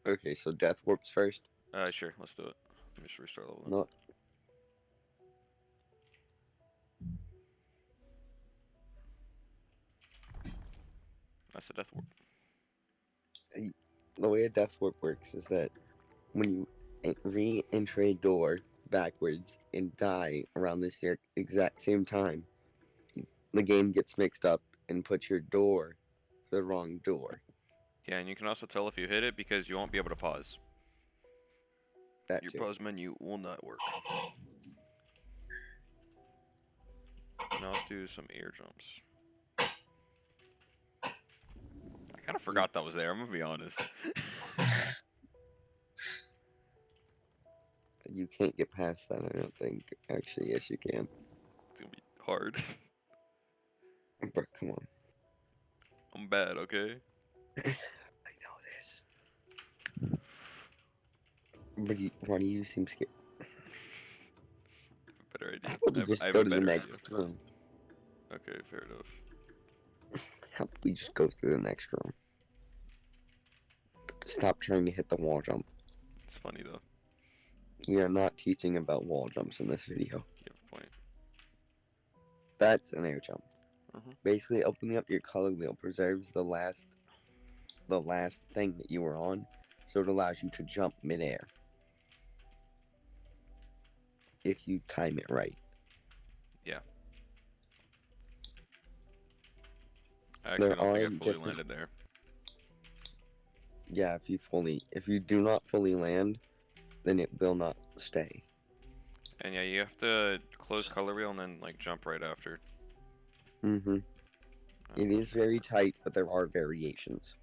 Okay, so death warps first. Sure, let's do it. Let me just restart level then. No. That's the death warp. The way a death warp works is that when you re-enter a door backwards and die around this exact same time, the game gets mixed up and puts your door the wrong door. Yeah, and you can also tell if you hit it because you won't be able to pause. That Your too. pause menu will not work. Now let's do some air jumps. I kind of forgot that was there, I'm gonna be honest. You can't get past that, I don't think. Actually, yes, you can. It's gonna be hard. Bro, come on. I'm bad, okay? I know this. But why do you seem scared? Better idea. How about we I just have go a to the better next idea. room? Okay, fair enough. How about we just go through the next room? Stop trying to hit the wall jump. It's funny though. We are not teaching about wall jumps in this video. You have a point. That's an air jump. Mhm. Basically, opening up your color wheel preserves the last thing that you were on, so it allows you to jump midair if you time it right. Yeah. I actually There don't are think I fully different. landed there. Yeah, if you do not fully land, then it will not stay. And yeah, you have to close color wheel and then like jump right after. Mm-hmm. It is very tight, but there are variations.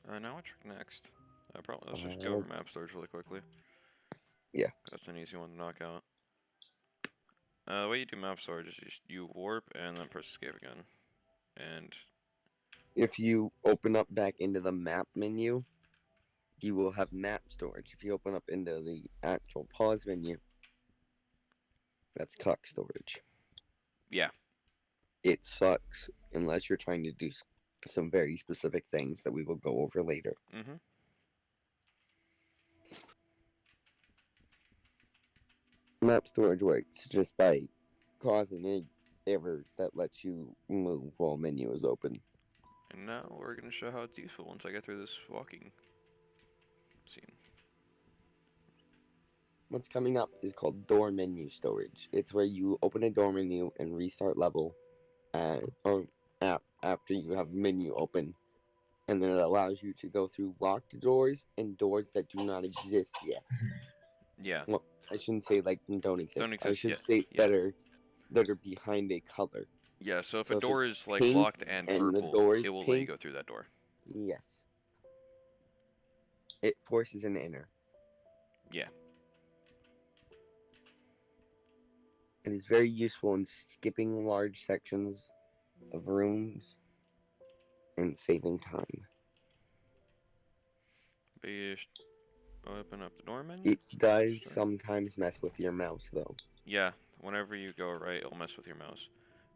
Now what trick next? Probably let's just go over map storage really quickly. Yeah. That's an easy one to knock out. The way you do map storage is you warp and then press escape again. And If you open up back into the map menu, you will have map storage. If you open up into the actual pause menu, that's cuck storage. yeah. It sucks unless you're trying to do some very specific things that we will go over later. Mm-hmm. Map storage works just by causing an error that lets you move while menu is open. And now we're gonna show how it's useful once I get through this walking scene. What's coming up is called door menu storage. It's where you open a door menu and restart level or app after you have menu open, and then it allows you to go through locked doors and doors that do not exist yet. Yeah. Well, I shouldn't say like don't exist. Don't I exist should yet. say Yeah. that are behind a color. Yeah, so if a So if door it's is like pink locked and and the purple, door it is will let you pink, go through that door. yes, it forces an inner. Yeah. It is very useful in skipping large sections of rooms and saving time. Beast. Open up the door menu. It does Sure. sometimes mess with your mouse though. Yeah, whenever you go right, it'll mess with your mouse.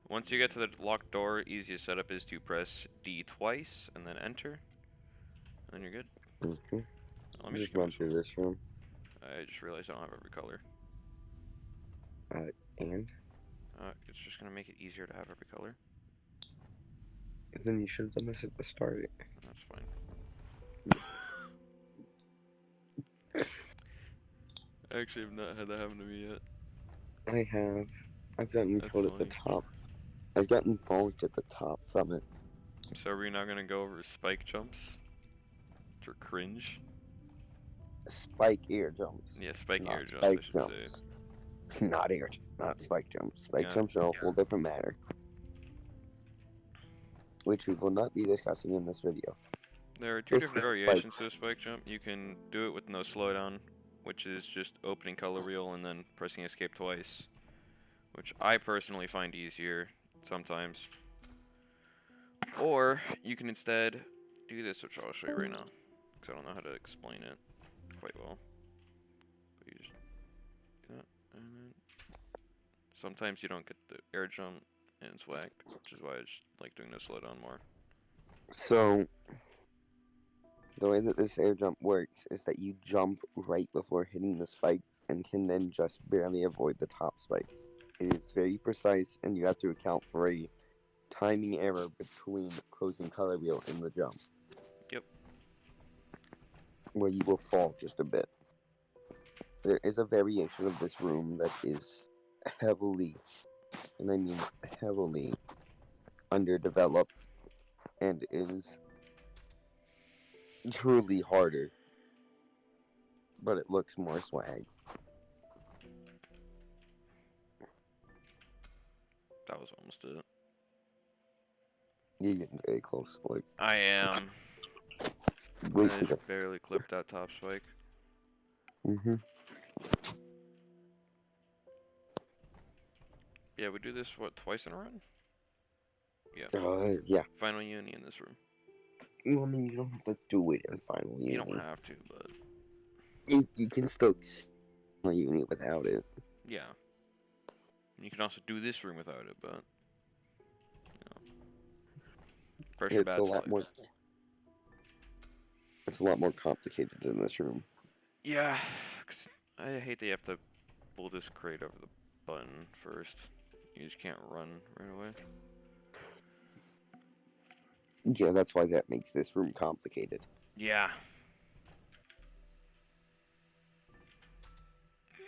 Once you get to the locked door, easiest setup is to press D twice and then enter. And then you're good. Okay. Let me just Just get run through myself. this room. I just realized I don't have every color. And It's just gonna make it easier to have every color. then you should have done this at the start. That's fine. I actually have not had that happen to me yet. I have. I've gotten That's killed at the funny. top. I've gotten bonked at the top from it. So are we now gonna go over spike jumps? Which are cringe. Spike air jumps. Yeah, spike Not air jumps, I spike should say. jumps. Not air, not spike jumps. Spike Yeah. jumps are a whole different matter, which we will not be discussing in this video. There are two This different is variations to a spike jump. You can do it with no slowdown, which is just opening color wheel and then pressing escape twice, which I personally find easier sometimes. Or you can instead do this, which I'll show you right now, because I don't know how to explain it quite well. But you just do that, and then sometimes you don't get the air jump and it's whack, which is why I just like doing no slowdown more. So The way that this air jump works is that you jump right before hitting the spikes and can then just barely avoid the top spikes. It is very precise, and you have to account for a timing error between closing color wheel and the jump. Yep. Where you will fall just a bit. There is a variation of this room that is heavily, and I mean heavily, underdeveloped and is truly harder, but it looks more swag. That was almost it. You're getting very close. Like, I am. wait I for the. just barely clipped that top spike. Yeah, we do this, what, twice in a run? Yeah. Yeah. Final uni in this room. Well, I mean, you don't have to do it in final uni. You don't have to, but You can still final uni without it. yeah. And you can also do this room without it, but pressure It's a bad lot more. It's a lot more complicated in this room. Yeah, 'cause I hate that you have to pull this crate over the button first. You just can't run right away. Yeah, that's why that makes this room complicated. Yeah.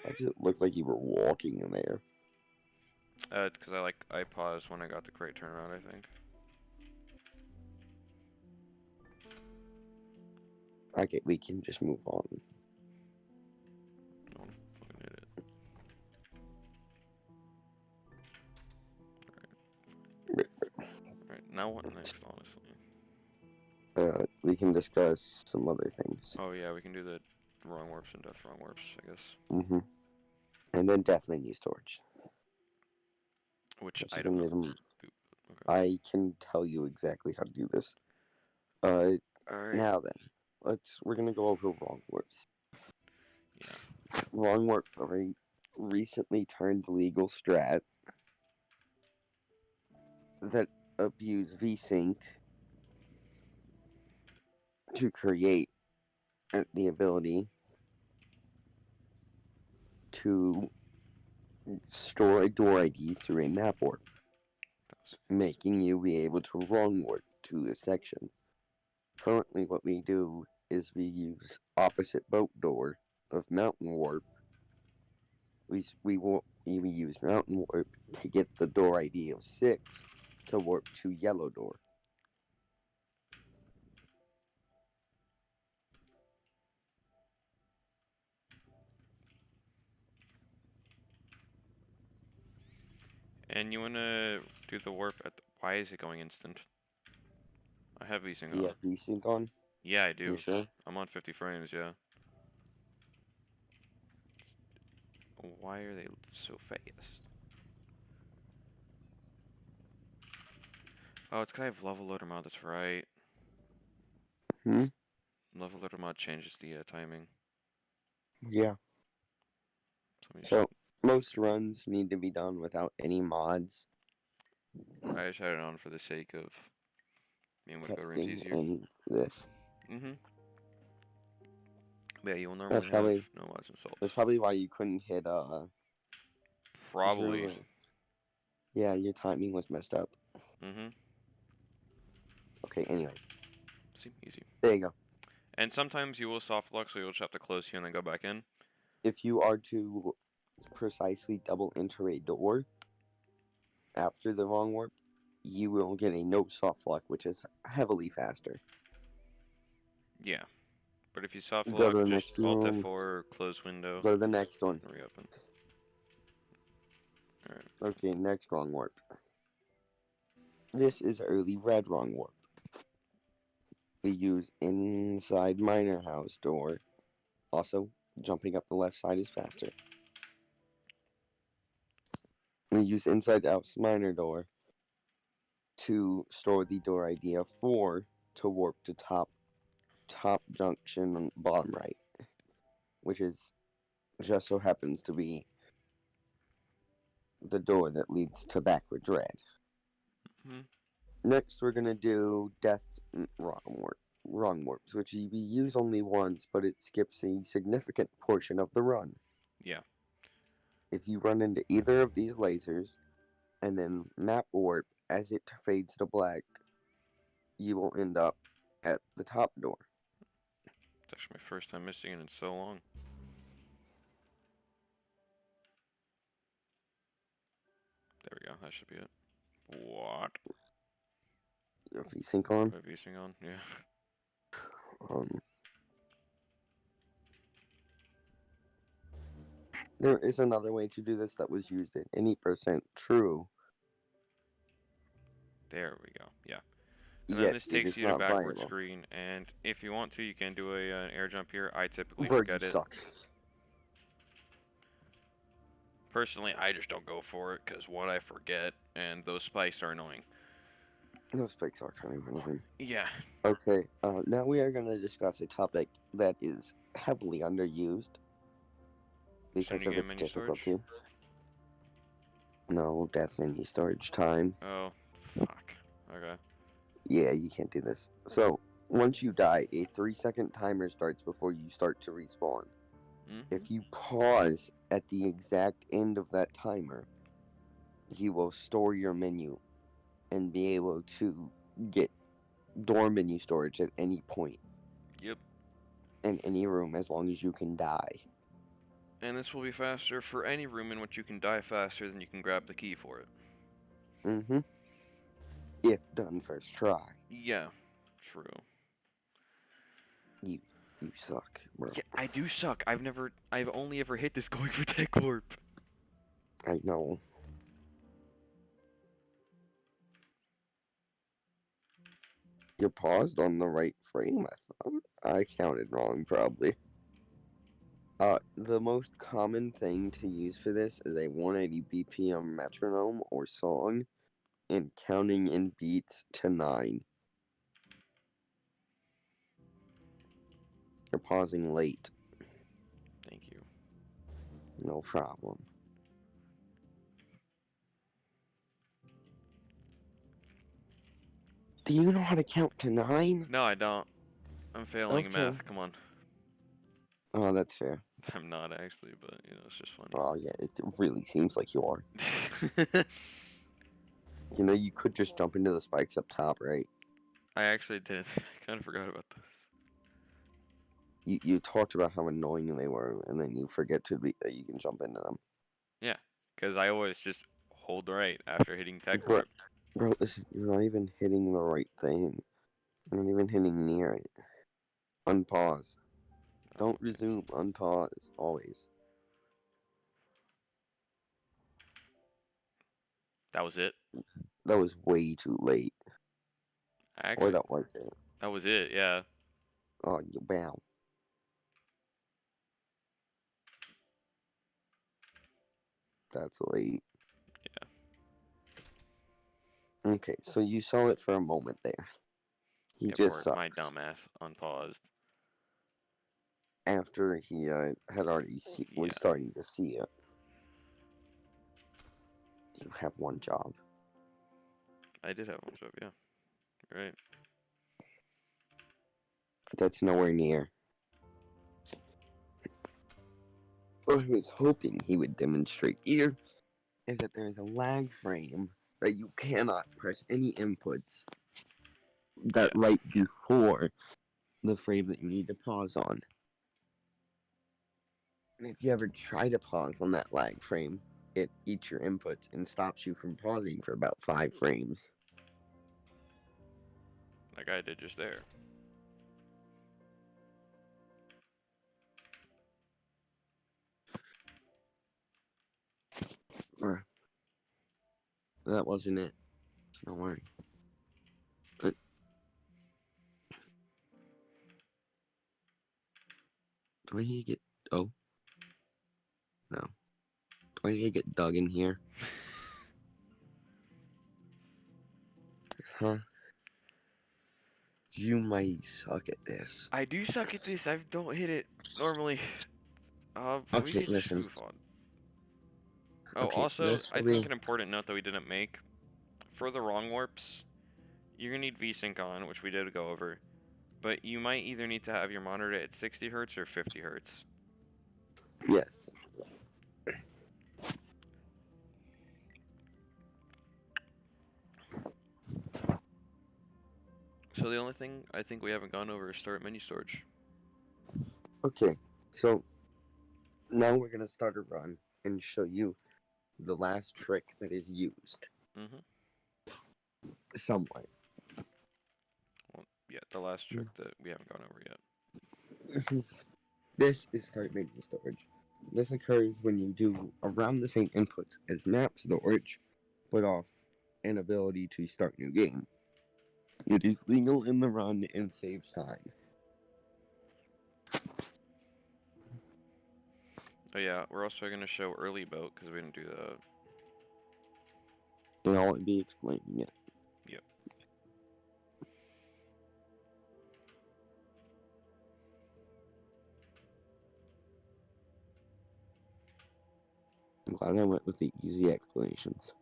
Why does it look like you were walking in there? It's because I paused when I got the crate turnaround, I think. Okay, we can just move on. I don't fucking hit it. Alright, now what next, honestly? We can discuss some other things. Oh yeah, we can do the wrong warps and death wrong warps, I guess. And then death menu storage. Which Which item? okay. I can tell you exactly how to do this. Alright. Now then, we're gonna go over wrong warps. Yeah. Wrong warps are a recently turned legal strat that abuse VSync to create the ability to store a door ID through a map warp, making you be able to wrong warp to a section. Currently, what we do is we use opposite boat door of mountain warp. We use mountain warp to get the door ID of 6 to warp to yellow door. And you wanna do the warp at why is it going instant? I have VSync on. You have VSync on? Yeah, I do. You sure? I'm on 50 frames, yeah. Why are they so fast? Oh, it's because I have level loader mod, that's right. Level loader mod changes the timing. Yeah. So, most runs need to be done without any mods. I just had it on for the sake of being able to go rooms easier. And this. Yeah, you'll normally have no mods installed. That's probably why you couldn't hit Probably. Yeah, your timing was messed up. Okay, anyway. See, easy. There you go. And sometimes you will soft lock, so you'll just have to close here and then go back in. If you are to precisely double enter a door after the wrong warp, you will get a no soft lock, which is heavily faster. Yeah. But if you soft lock, just Alt F4, close window. Go to the next one. Reopen. Alright. Okay, next wrong warp. This is early red wrong warp. We use inside miner house door. Also, jumping up the left side is faster. We use inside house miner door to store the door ID of 4 to warp to top junction on bottom right, which is just so happens to be the door that leads to backwards red. Next, we're gonna do death wrong warp. run warps, which you use only once, but it skips a significant portion of the run. Yeah. If you run into either of these lasers and then map warp as it fades to black, you will end up at the top door. It's actually my first time missing it in so long. There we go. That should be it. What? If you sync on, Put VSync on? Yeah. um, there is another way to do this that was used at any percent true. There we go. Yeah. And then Yet this it takes is you to not backward viable. screen, and if you want to, you can do an air jump here. I typically Bird, you forget it. suck. Personally, I just don't go for it because what I forget, and those spikes are annoying. Those spikes are kind of annoying. Yeah. Okay, now we are going to discuss a topic that is heavily underused because Sending of in its menu storage? difficulty. No, death menu storage time. Oh, fuck. Okay. Yeah, you can't do this. So, once you die, a 3-second timer starts before you start to respawn. If you pause at the exact end of that timer, you will store your menu and be able to get door menu storage at any point. Yep. In any room as long as you can die. And this will be faster for any room in which you can die faster than you can grab the key for it. Mm-hmm. If done first try. Yeah, true. You suck, bro. Yeah, I do suck. I've only ever hit this going for Tech Warp. I know. You paused on the right frame, I thought. I counted wrong, probably. The most common thing to use for this is a 180 BPM metronome or song and counting in beats to 9. You're pausing late. Thank you. No problem. Do you know how to count to 9? No, I don't. I'm failing Okay. math. Come on. Oh, that's fair. I'm not actually, but you know, it's just funny. Oh, yeah, it really seems like you are. You know, you could just jump into the spikes up top, right? I actually did. I kind of forgot about this. You talked about how annoying they were, and then you forget that you can jump into them. Yeah, because I always just hold right after hitting Tech Bro, Warp. bro, listen, you're not even hitting the right thing. You're not even hitting near it. Unpause. Don't resume. Unpause. Always. That was it. That was way too late. Or Actually, that was it. that was it. Yeah. Oh, wow. That's late. Yeah. Okay, so you saw it for a moment there. He Yeah. just Poor sucks. my dumbass unpaused. After he had already was starting to see it. You have one job. I did have one job. Yeah. You're right. That's nowhere near. What I was hoping he would demonstrate here is that there is a lag frame that you cannot press any inputs that right before the frame that you need to pause on. And if you ever try to pause on that lag frame, it eats your inputs and stops you from pausing for about 5 frames. Like I did just there. That wasn't it. Don't worry. But do I need to get... Oh. No. Do I need to get Doug in here? Huh? You might suck at this. I do suck at this. I don't hit it normally. We Okay, could just listen. move on. Oh, Okay, also, this I will be... think an important note that we didn't make. For the wrong warps, you're going to need VSync on, which we did go over. But you might either need to have your monitor at 60 hertz or 50 hertz. Yes. So the only thing I think we haven't gone over is start menu storage. Okay, so now we're gonna start a run and show you the last trick that is used. Mm-hmm. Somewhat. Well, yeah, the last trick that we haven't gone over yet. This is start menu storage. This occurs when you do around the same inputs as map storage, but off an ability to start new game. It is legal in the run and saves time. Oh yeah, we're also going to show early boat because we didn't do that. And I'll be explaining it. Yep. I'm glad I went with the easy explanations.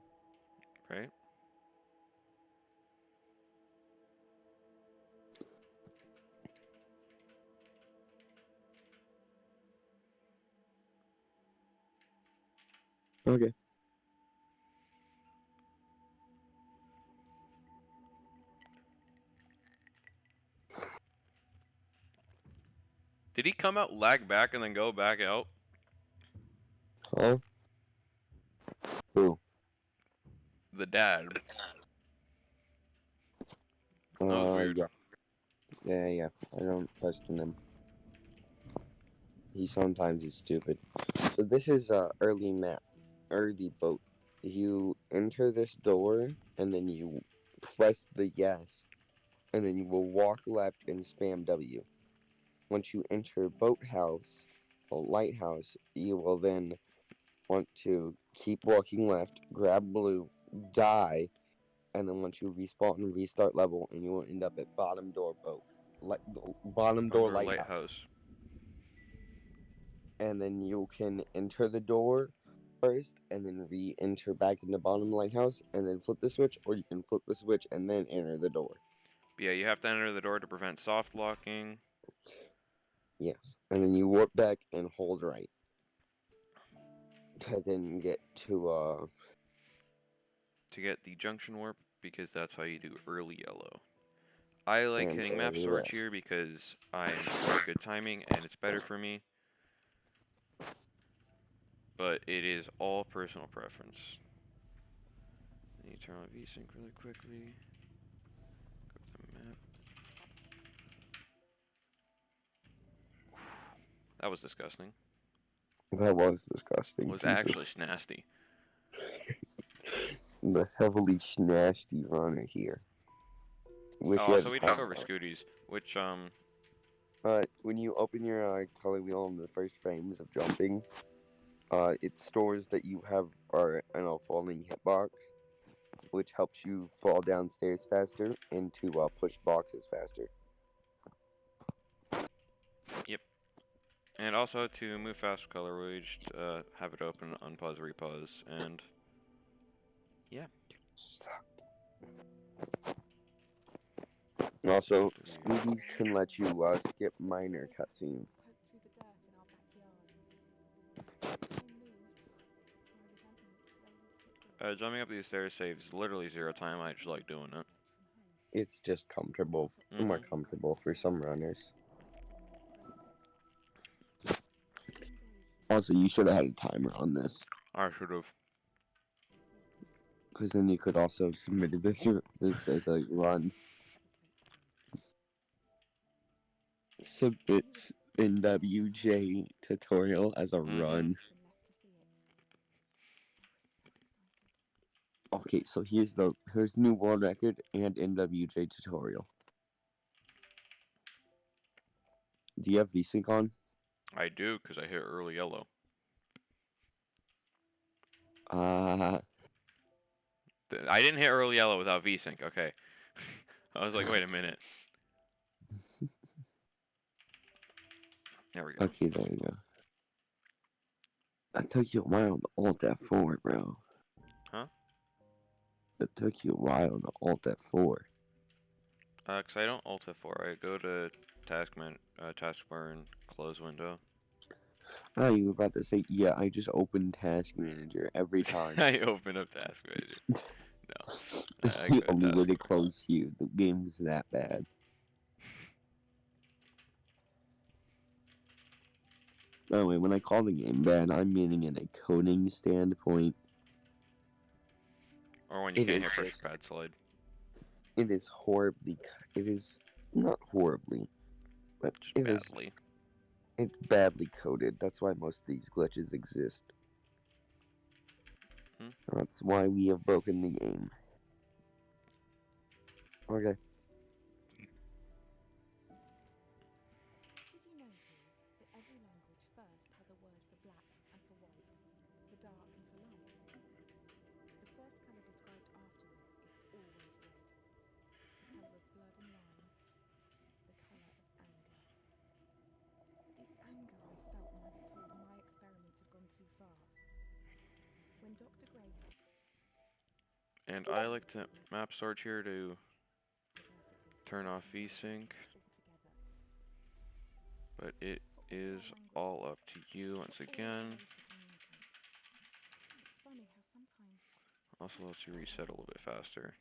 Right? Okay. Did he come out, lag back, and then go back out? Huh? Who? The dad. That was weird. Yeah. Yeah. I don't question him. He sometimes is stupid. So this is early map, early boat. You enter this door and then you press the yes, and then you will walk left and spam W. Once you enter boathouse or lighthouse, you will then want to keep walking left, grab blue, die, and then once you respawn and restart level, and you will end up at bottom door boat, bottom door Under lighthouse. lighthouse. And then you can enter the door first and then re-enter back into bottom lighthouse and then flip the switch, or you can flip the switch and then enter the door. But yeah, you have to enter the door to prevent soft locking. Yes. And then you warp back and hold right to then get to To get the junction warp, because that's how you do early yellow. I like and hitting map early storage west. here because I have good timing and it's better for me. But it is all personal preference. Let me turn on VSync really quickly. Go to the map. That was disgusting. That was disgusting. It was Jesus. actually nasty. The heavily snasty runner here. Wish Oh, you had also we a didn't go over timer. scooties, which When you open your color wheel on the first frames of jumping, it stores that you have falling hitbox, which helps you fall downstairs faster and to push boxes faster. Yep. And also to move fast with color, we just have it open, unpause, repause, and yeah. Also, Scoobies can let you skip minor cutscenes. Jumping up these stairs saves literally 0 time. I just like doing it. It's just comfortable, more comfortable for some runners. Also, you should have had a timer on this, I should have. because then you could also have submitted this as a run. Submits NWJ tutorial as a run. Okay, so here's the new world record and NWJ tutorial. Do you have VSync on? I do, because I hit early yellow. Uh, I didn't hit early yellow without VSync, okay. I was like, wait a minute. There we go. okay, there you go. That took you a while to alt F4, bro. Huh? It took you a while to alt F4. 'Cause I don't Alt F4. I go to taskbar and close window. Oh, you were about to say, yeah, I just open Task Manager every time. I open up Task Manager. No, It's I the go to only way to taskbar. close Hue. The game's that bad. By the way, when I call the game bad, I'm meaning in a coding standpoint. Or when you It can't is hit pressure just, pad slide. it is horribly, it is not horribly, but Just it is, badly. it's badly coded. That's why most of these glitches exist. Hmm? That's why we have broken the game. Okay. Did you know, Hugh, that every language first has a word for black and for white, for dark and for light? The first colour described afterwards is always red. The colour of blood and lime, the colour of anger. The anger I felt when I was told my experiments had gone too far. When Dr. Grace And I like to map storage here to University turn off stopped VSync, altogether. but it For all is our all languages, up to you once for all again. our ways to communicate. It's funny how sometimes Also lets you reset a little bit faster.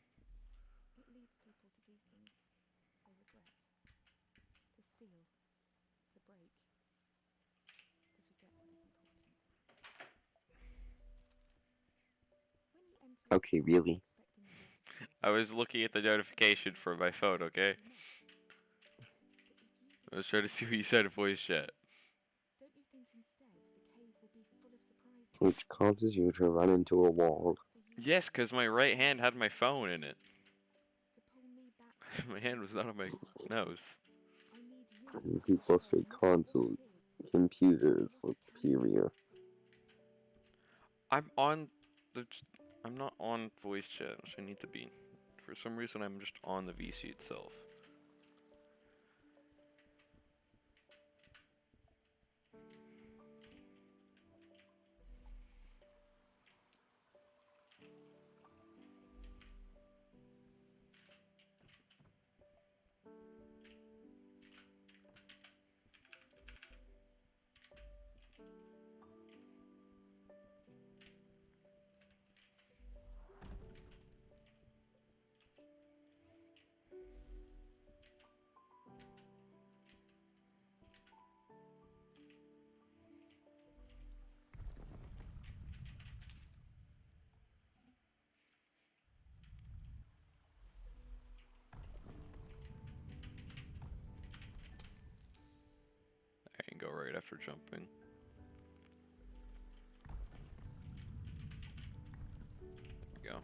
it leads people to do things they regret. To steal, to break, to forget what is important. When you enter a Okay, car really? expecting a waterfall, I was looking at the notification for my phone, okay? you miss. But if you I was trying to see what you said in voice chat. don't you think instead the cave will be full of surprises? Which causes you to run into a wall. For you Yes, because my right hand had my phone in it. to pull me back. My hand was not on my nose. I need you And to people tell say me what console it is. computers What it can be. superior. I'm on the. I'm not on voice chat, which I need to be. For some reason, I'm just on the VC itself. I can go right after jumping. There we go.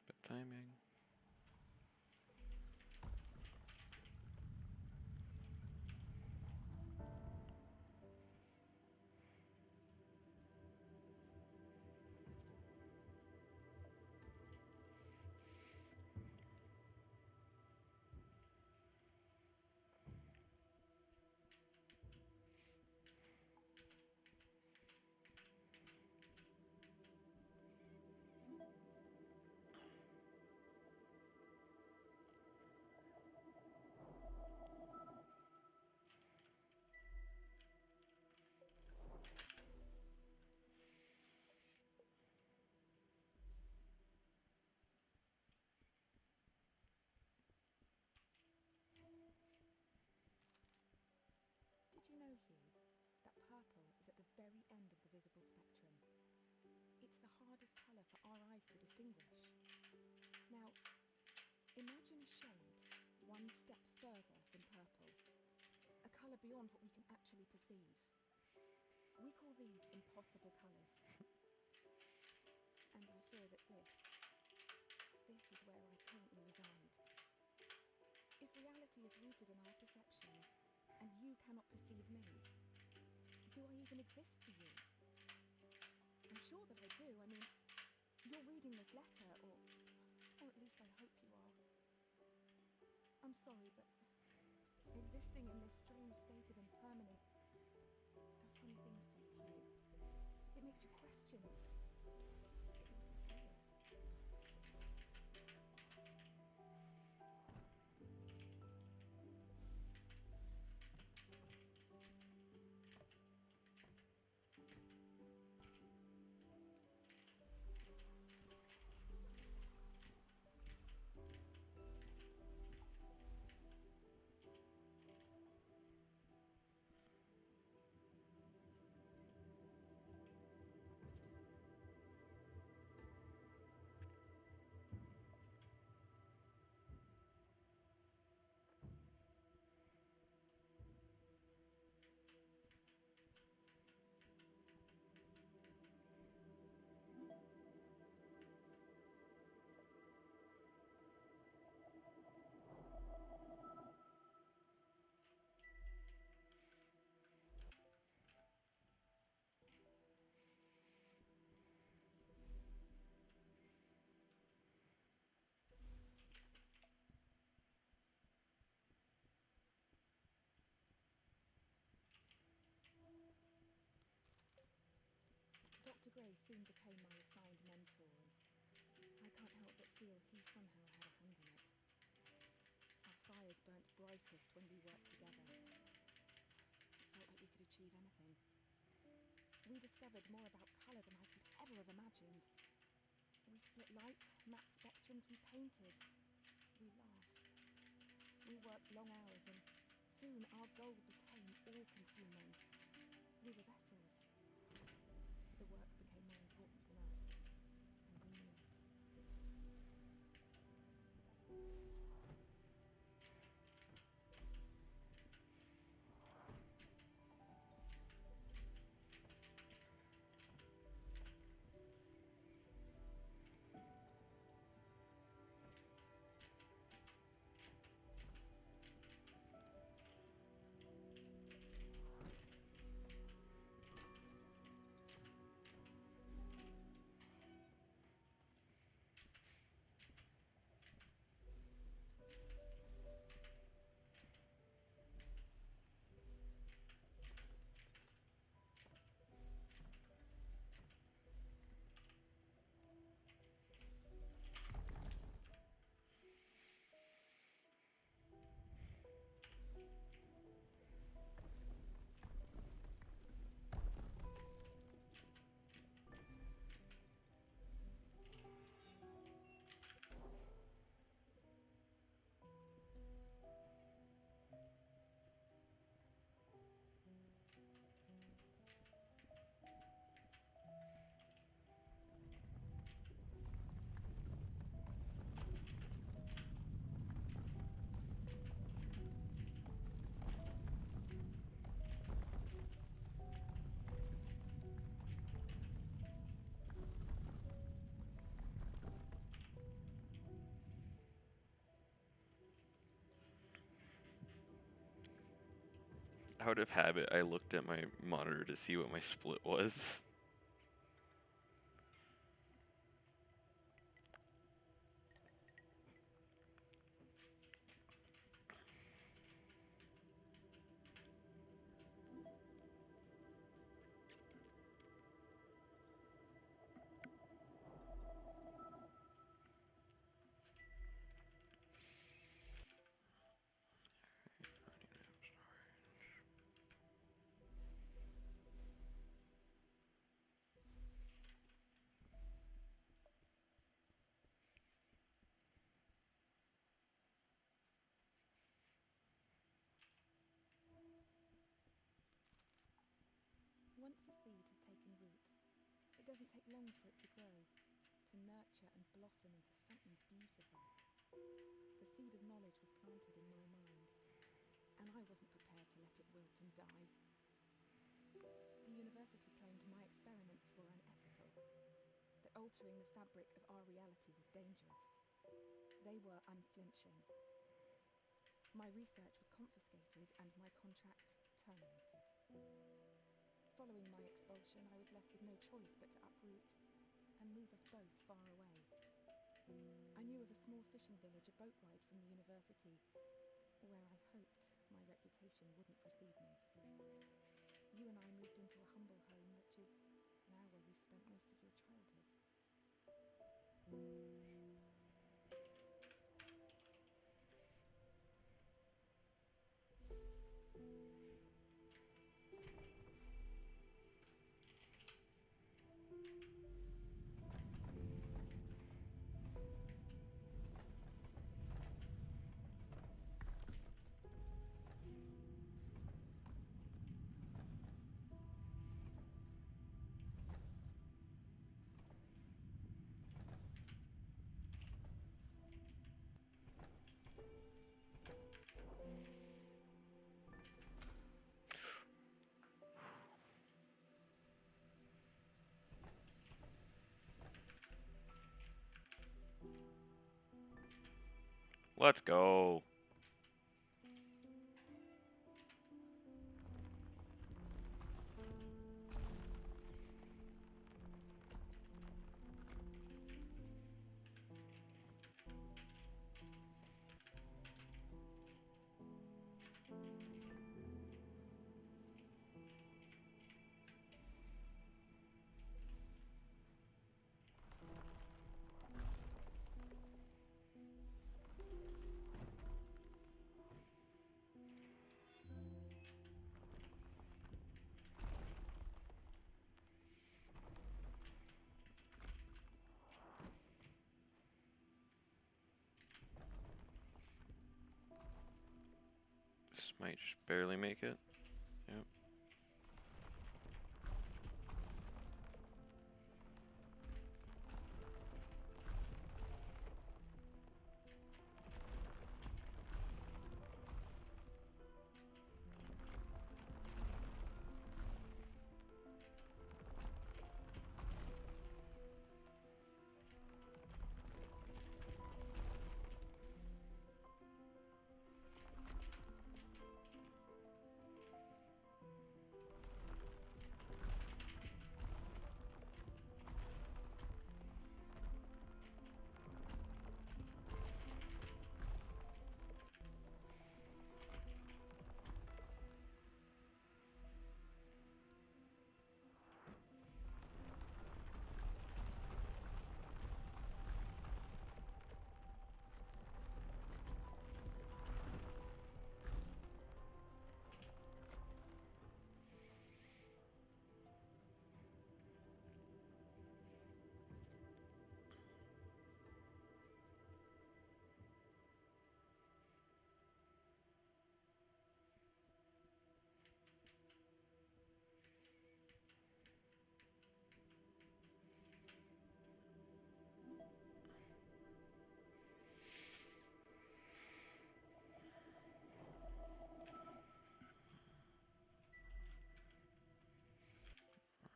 Bad timing. Did you know, Hugh, that purple is at the very end of the visible spectrum? It's the hardest colour for our eyes to distinguish. Now, imagine a shade one step further than purple, a colour beyond what we can actually perceive. We call these impossible colours. And I fear that this is where I currently reside. If reality is rooted in our perception, and you cannot perceive me, do I even exist to you? I'm sure that I do. I mean, you're reading this letter, or at least I hope you are. I'm sorry, but existing in this strange state of impermanence became my assigned mentor, and I can't help but feel he somehow had a hand in it. Our fires burnt brightest when we worked together. It felt like we could achieve anything. We discovered more about colour than I could ever have imagined. We split light, mapped spectrums, we painted. We laughed. We worked long hours, and soon our goal became all-consuming. We were vessels. The work became more important than us, and we knew it. Out of habit, I looked at my monitor to see what my split was. Once a seed has taken root, it doesn't take long for it to grow, to nurture and blossom into something beautiful. The seed of knowledge was planted in my mind, and I wasn't prepared to let it wilt and die. The university claimed my experiments were unethical, that altering the fabric of our reality was dangerous. They were unflinching. My research was confiscated and my contract terminated. Following my expulsion, I was left with no choice but to uproot and move us both far away. I knew of a small fishing village a boat ride from the university, where I hoped my reputation wouldn't precede me. You and I moved into a humble home, which is now where you've spent most of your childhood. Let's go. Might just barely make it. Yep.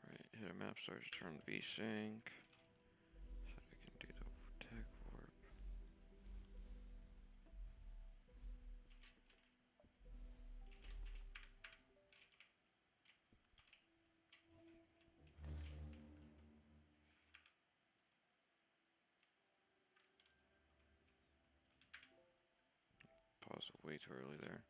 Alright, hit a map start to turn VSync. So I can do the tech warp. Pause way too early there.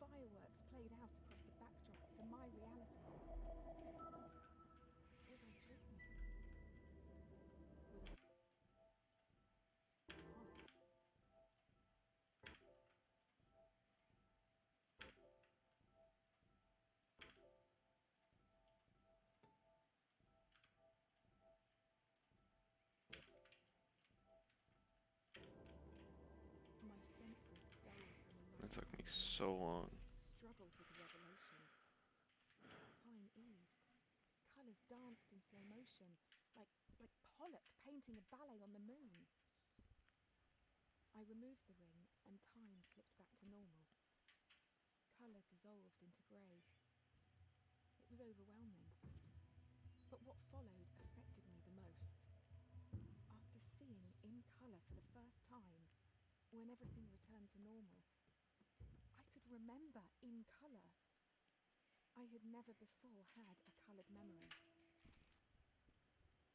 Fireworks played out across the backdrop to my reality. Was I dreaming? Was I... My senses dulled from a That life took me so long. struggled with the revelation. Time eased. Colours danced in slow motion, like Pollock painting a ballet on the moon. I removed the ring, and time slipped back to normal. Colour dissolved into grey. It was overwhelming. But what followed affected me the most. After seeing in colour for the first time, when everything returned to normal, I could remember in colour. I had never before had a coloured memory.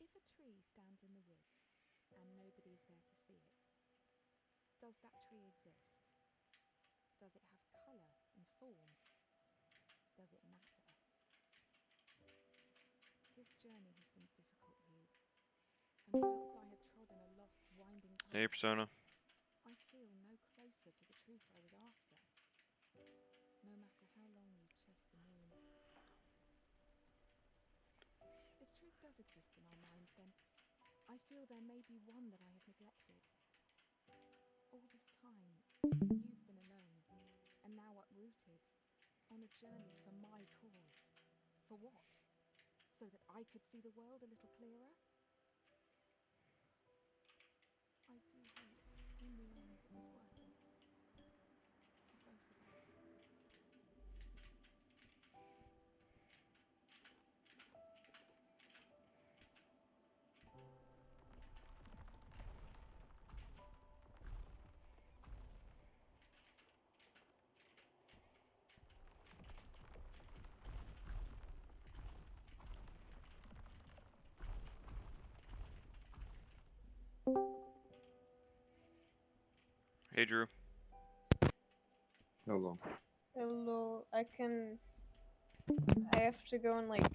If a tree stands in the woods and nobody's there to see it, does that tree exist? Does it have colour and form? Does it matter? This journey has been difficult, Hugh. A Whilst I have trodden a lost, winding path, Hey, Persona. I feel no closer to the truth I was after, no matter how long you chase the moon. If truth does exist in our minds, then I feel there may be one that I have neglected. All this time, you've been alone, and now uprooted, on a journey for my cause. For what? So that I could see the world a little clearer? I do hope, in the end, it was worth it. For both of us. Hey, Drew. Hello. Hello, I have to go in like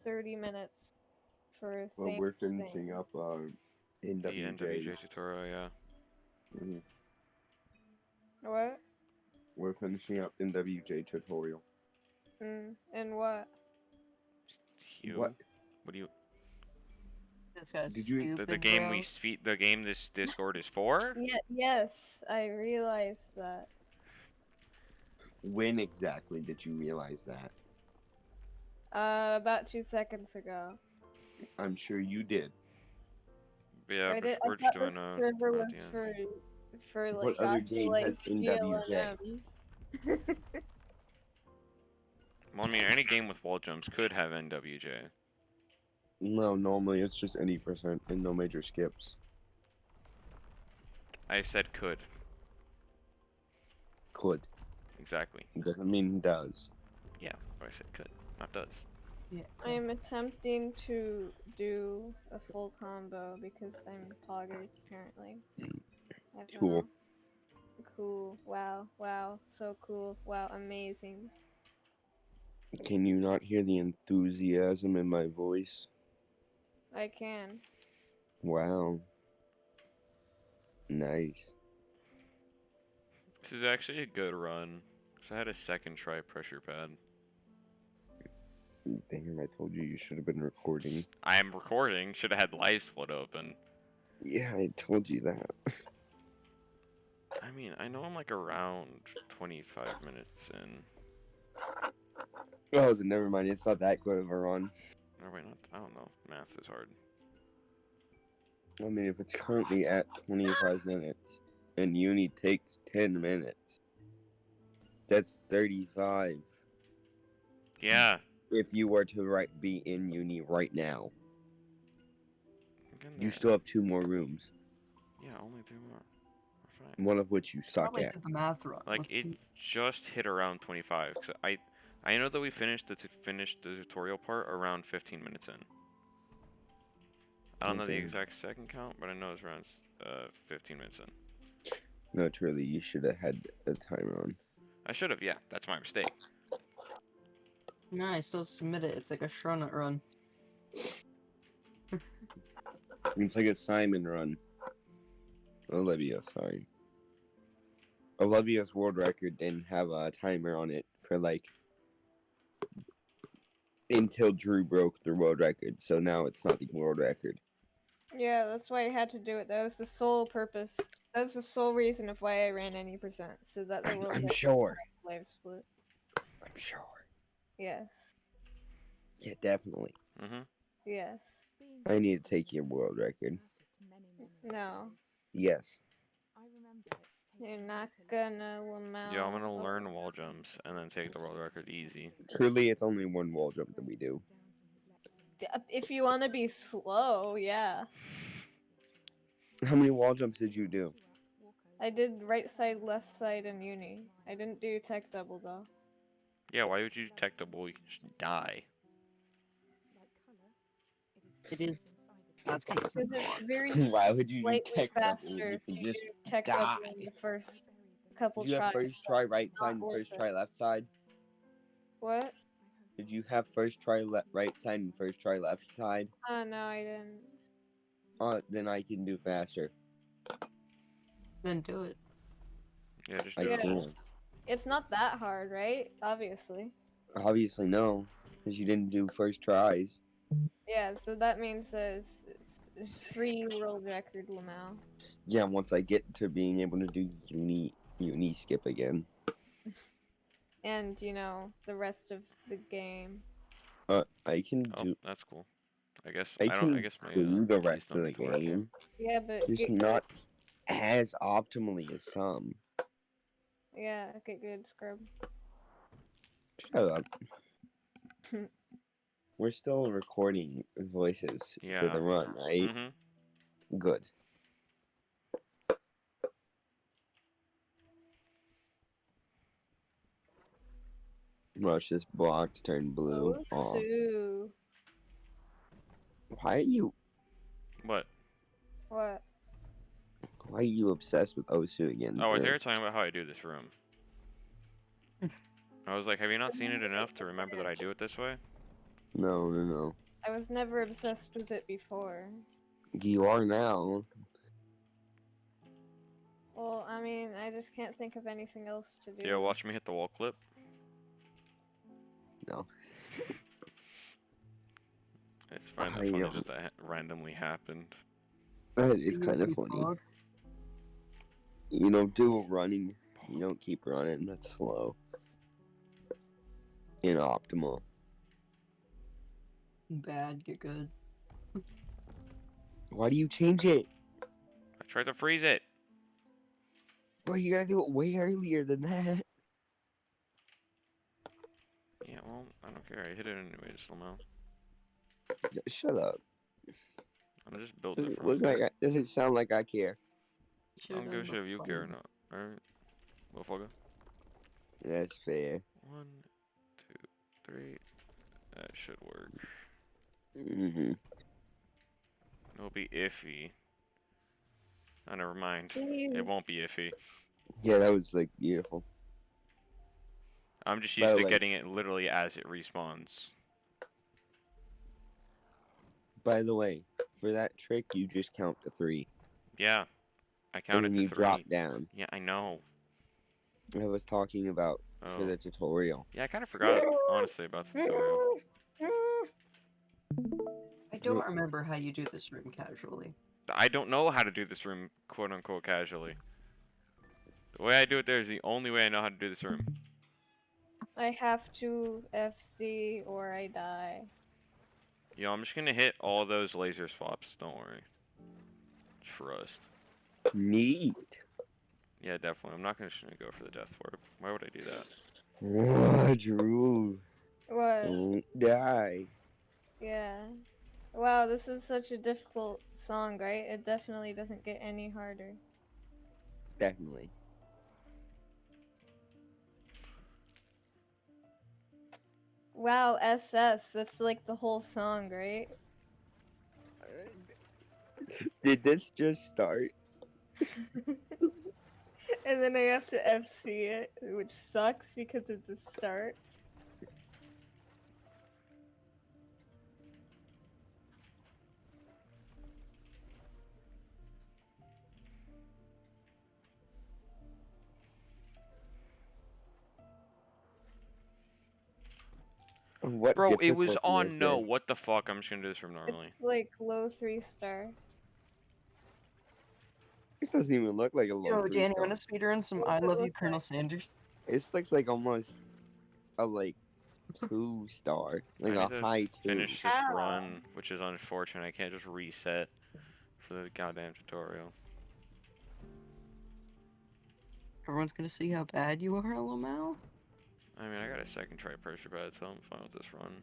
30 minutes for a Well, thing. we're finishing up The NWJ. NWJ tutorial, yeah. Mhm. What? We're finishing up NWJ tutorial. And what? Hue? What? What do you... This guy's Did you- stupid, The game bro. the game this Discord is for? Yeah, yes, I realized that. When exactly did you realize that? About 2 seconds ago. I'm sure you did. Yeah, I we're just thought doing the server one at was the end. for What like other actual game like has NWJ? GLMs. Well, I mean, any game with wall jumps could have NWJ. No, normally it's just any percent and no major skips. I said could. Could. Exactly. Doesn't mean does. Yeah, but I said could, not does. Yeah. I am attempting to do a full combo because I'm poggers apparently. I don't Cool. know. Cool. Wow. Wow. So cool. Wow. Amazing. Can you not hear the enthusiasm in my voice? I can. Wow. Nice. This is actually a good run. Cause I had a second try pressure pad. Damn, I told you you should have been recording. I am recording. Should have had live split open. Yeah, I told you that. I mean, I know I'm like around 25 minutes in. Oh, then never mind. It's not that good of a run. No, wait, not. I don't know. Math is hard. I mean, if it's currently at 25 minutes and uni takes 10 minutes, that's 35. Yeah. If you were to be in uni right now, I'm getting you there. still have 2 more rooms, Yeah, only 2 more. We're fine. one of which you suck Probably at. did the math wrong. Like Let's it see. just hit around 25. Cause I know that we finished the tutorial part around 15 minutes in. I don't know the Okay. exact second count, but I know it's around 15 minutes in. No, truly, you should have had a timer on. I should have. Yeah, that's my mistake. No, I still submit it. It's like a Shronut run. It's like a Simon run. Olivia, sorry. Olivia's world record didn't have a timer on it for like until Drew broke the world record, so now it's not the world record. Yeah, that's why I had to do it. That was the sole purpose. That was the sole reason of why I ran any percent, so that the world I'm record sure. live split. I'm sure. Yes. Yeah, definitely. Mm-hmm. Yes. Being I need to take your world record. surfaced many memories No. ago. Yes. I remember it You're taking not me to live. gonna amount. Yeah, I'm gonna learn wall jumps and then take the world record easy. Truly, it's only one wall jump that we do. Down from his lectern. If you want to be slow, yeah. How many wall jumps did you do? I did right side, left side, and uni. I didn't do tech double though. Yeah, why would you tech double? You can just die. Like colour, It is. inside That's kind of Because it's very Why would you do slightly tech double? faster You if could you just do tech die. double in the first couple Did you have tries. first try right Not side and worth first it. try left side? What? Did you have first try right side and first try left side? No, I didn't. then I can do faster. Then do it. Yeah, just I do Yeah. it. can. It's not that hard, right? Obviously. Obviously, no, because you didn't do first tries. Yeah, so that means it's free world record, Lamau. Yeah, once I get to being able to do uni skip again. And, you know, the rest of the game. I can Oh, do. that's cool. I guess I I don't. I can guess my do the keys rest don't of the need to work. game, Yeah, but just get not as optimally as some. good. Yeah, get good, scrub. Shut up. We're still recording voices for Yeah. the run, right? Mm-hmm. Good. Watch this box turn blue. Oh, Aw. Sue. Why are you What? What? obsessed with Osu again? Oh, they Drew? were talking about how I do this room. I was like, have you not seen it enough to remember that I do it this way? No. I was never obsessed with it before. You are now. Well, I mean, I just can't think of anything else to do. Yeah, watch me hit the wall clip. No. I just find I it funny don't- that that randomly happened. That is kind of You funny. dog. You don't do running. You don't keep running. That's slow. Inoptimal. Bad, get good. Why do you change it? I tried to freeze it. Bro, you gotta do it way earlier than that. Yeah, well, I don't care. I hit it anyway, just somehow. Shut up. I'm just building it from. Look like doesn't sound like I care. I don't give a shit if you care or not. Alright. Motherfucker. That's fair. 1, 2, 3. That should work. Mm-hmm. It'll be iffy. Oh, never mind. Please. It won't be iffy. Yeah, that was like beautiful. I'm just By used the to way- getting it literally as it respawns. By the way, for that trick, you just count to 3. Yeah. I And counted then to you 3. drop down. Yeah, I know. I was talking about for Oh. the tutorial. Yeah, I kind of forgot, honestly, about the tutorial. I don't remember how you do this room casually. I don't know how to do this room, quote unquote, casually. The way I do it there is the only way I know how to do this room. I have to FC or I die. Yo, I'm just gonna hit all those laser swaps, don't worry. Trust. Neat. Yeah, definitely. I'm not gonna go for the death warp. Why would I do that? Drew, What? don't die. Yeah. Wow, this is such a difficult song, right? It definitely doesn't get any harder. Definitely. Wow, SS, that's like the whole song, right? Did this just start? And then I have to FC it, which sucks because of the start. What Bro, it was difficulty on is no. this? What the fuck? I'm just gonna do this room normally. It's like low 3-star. This doesn't even look like a low Yo, 3 Danny, star. wanna speedrun some What I does it Love You, look Colonel like? Sanders? This looks like almost a like 2 star, like I a need to high 2. finish this How? run, which is unfortunate. I can't just reset for the goddamn tutorial. Everyone's gonna see how bad you are, Lamau? I mean, I got a second try pressure pad, so I'm fine with this run.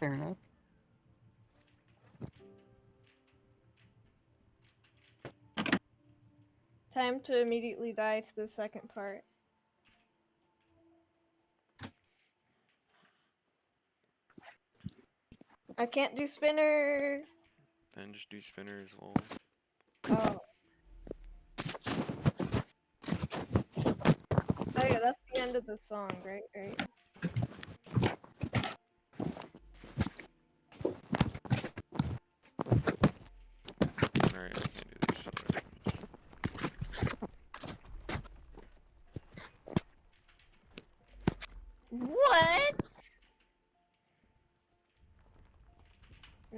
Fair enough. Time to immediately die to the second part. I can't do spinners! Then just do spinners, lol. Oh. Oh yeah, that's the end of the song, right? Right.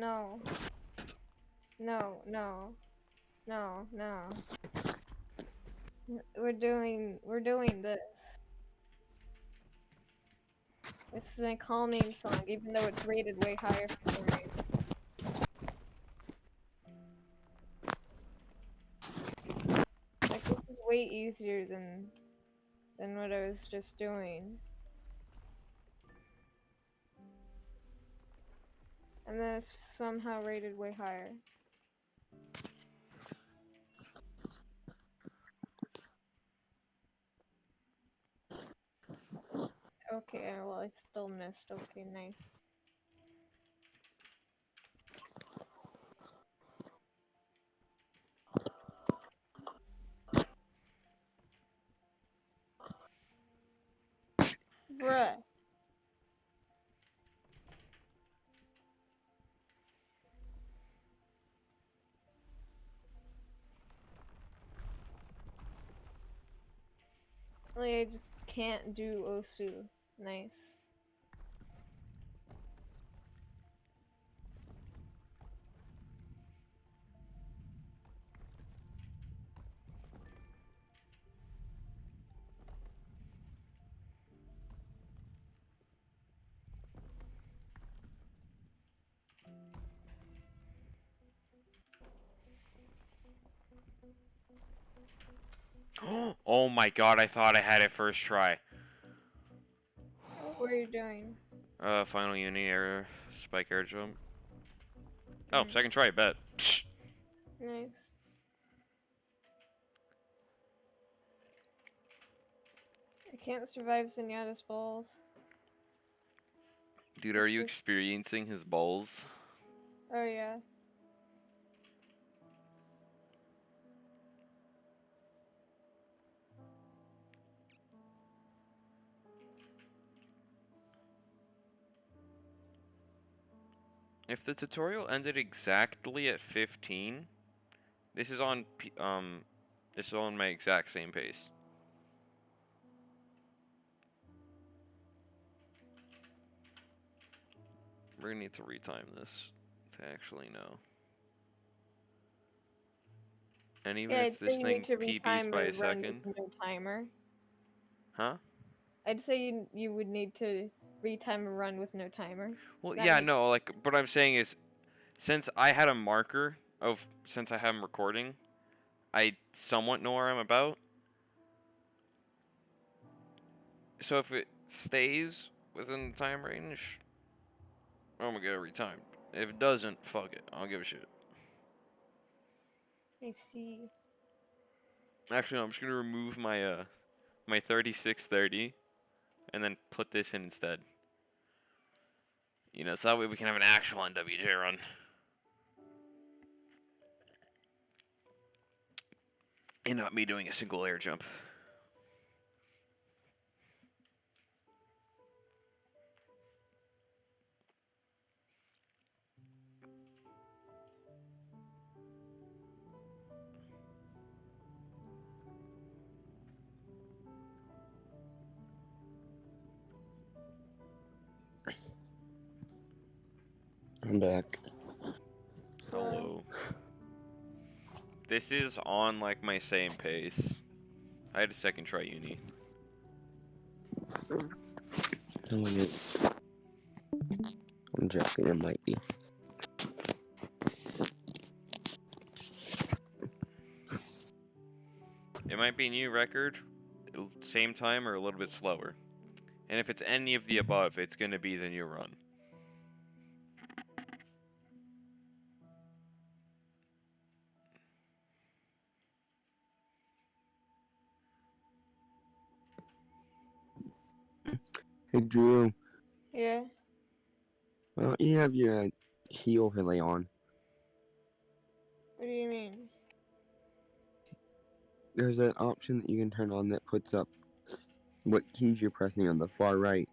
no. No, no. No, no. We're doing this. It's a calming song, even though it's rated way higher for some reason. Like, this is way easier than what I was just doing. And then it's somehow rated way higher. Okay, well, I still missed. Okay, nice. Bruh. Like, I just can't do Osu. Nice. Oh my god, I thought I had it first try. What are you doing? Final uni air spike air jump. Oh, Mm, second try, bet. Psh. nice. I can't survive Zenyatta's balls. Dude, are It's you just... experiencing his balls? Oh, yeah. If the tutorial ended exactly at 15, this is on this is on my exact same pace. We're gonna need to retime this to actually know. And even Yeah, if I'd say this you need thing to PBs retime by a a run second, with no timer. huh? I'd say you would need to retime a run with no timer. Well, That yeah, makes no, like, what I'm saying is, since I had a marker of, since I have him recording, I somewhat know where I'm about. So if it stays within the time range, I'm gonna get it retimed. If it doesn't, fuck it. I don't give a shit. I see. Actually, no, I'm just gonna remove my my 3630 and then put this in instead. You know, so that way we can have an actual NWJ run. And not me doing a single air jump. I'm back. Hello. This is on like my same pace. I had a second try uni. I'm dropping, it might be. It might be a new record, same time or a little bit slower. And if it's any of the above, it's gonna be the new run. Hey, Drew. Yeah. Well, you have your key overlay on. What do you mean? There's an option that you can turn on that puts up what keys you're pressing on the far right.